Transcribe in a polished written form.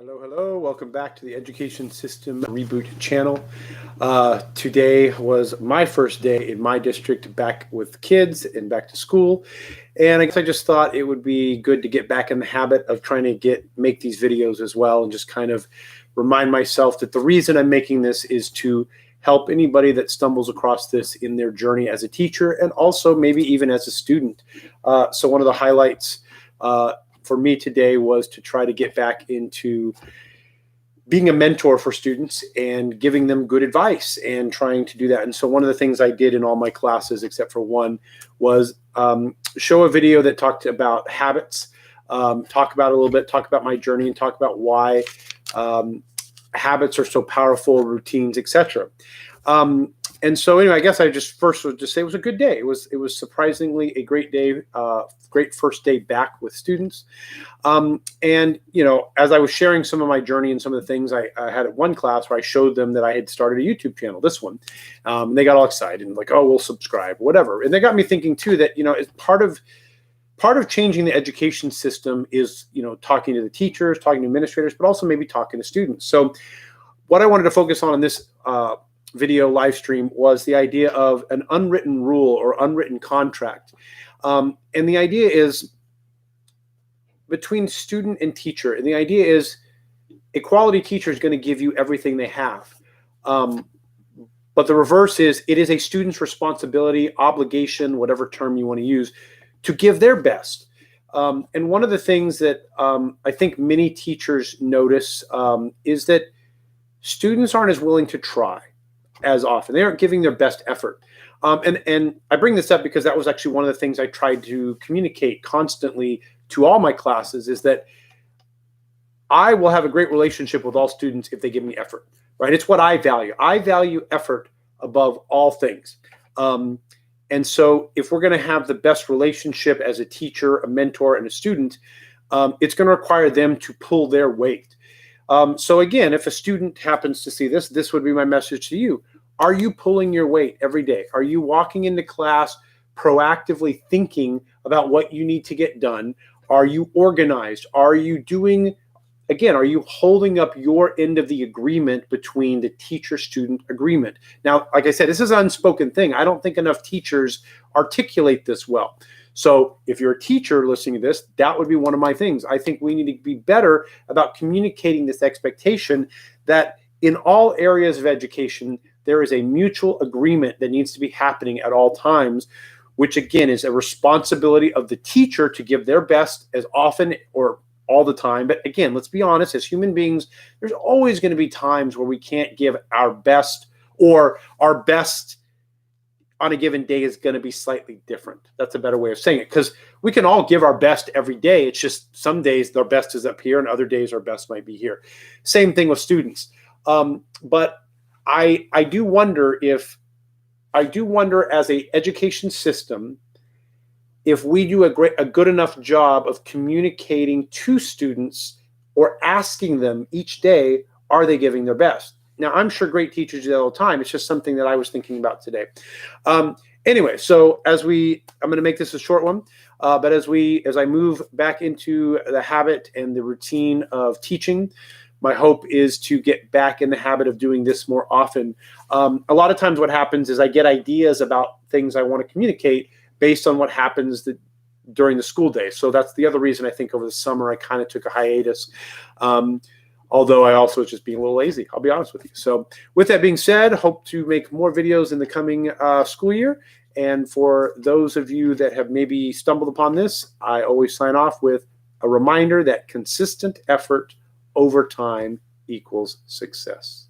Hello, hello. Welcome back to the Education System Reboot channel. Today was my first day in my district back with kids and back to school. And I guess I just thought it would be good to get back in the habit of trying to make these videos as well and just kind of remind myself that the reason I'm making this is to help anybody that stumbles across this in their journey as a teacher and also maybe even as a student. So one of the highlights for me today was to try to get back into being a mentor for students and giving them good advice and trying to do that. And so one of the things I did in all my classes, except for one, was show a video that talked about habits, talk about it a little bit, talk about my journey, and talk about why habits are so powerful, routines, etc. And so anyway, I guess I just first would just say it was a good day. It was surprisingly a great day, great first day back with students. And you know, as I was sharing some of my journey and some of the things I had at one class where I showed them that I had started a YouTube channel, this one, and they got all excited and like, oh, we'll subscribe, whatever. And they got me thinking too that, you know, it's part of changing the education system is, you know, talking to the teachers, talking to administrators, but also maybe talking to students. So what I wanted to focus on in this video live stream was the idea of an unwritten rule or unwritten contract. And the idea is between student and teacher. And the idea is a quality teacher is going to give you everything they have. But the reverse is it is a student's responsibility, obligation, whatever term you want to use, to give their best. And one of the things that I think many teachers notice is that students aren't as willing to try as often. They aren't giving their best effort. And I bring this up because that was actually one of the things I tried to communicate constantly to all my classes is that I will have a great relationship with all students if they give me effort, right? It's what I value. I value effort above all things. And so if we're going to have the best relationship as a teacher, a mentor, and a student, it's going to require them to pull their weight. So again, if a student happens to see this, this would be my message to you. Are you pulling your weight every day? Are you walking into class proactively thinking about what you need to get done? Are you organized? Are you doing, again, are you holding up your end of the agreement between the teacher-student agreement? Now, like I said, this is an unspoken thing. I don't think enough teachers articulate this well. So if you're a teacher listening to this, that would be one of my things. I think we need to be better about communicating this expectation that in all areas of education, there is a mutual agreement that needs to be happening at all times, which again is a responsibility of the teacher to give their best as often or all the time. But again, let's be honest, as human beings, there's always going to be times where we can't give our best, or our best on a given day is going to be slightly different. That's a better way of saying it, because we can all give our best every day. It's just some days our best is up here and other days our best might be here. Same thing with students. But I do wonder as a education system, if we do a good enough job of communicating to students or asking them each day, are they giving their best? Now, I'm sure great teachers do that all the time. It's just something that I was thinking about today. Anyway, so I'm going to make this a short one, but as I move back into the habit and the routine of teaching, my hope is to get back in the habit of doing this more often. A lot of times what happens is I get ideas about things I want to communicate based on what happens during the school day. So that's the other reason I think over the summer I kind of took a hiatus. Although I also was just being a little lazy, I'll be honest with you. So with that being said, hope to make more videos in the coming school year. And for those of you that have maybe stumbled upon this, I always sign off with a reminder that consistent effort over time equals success.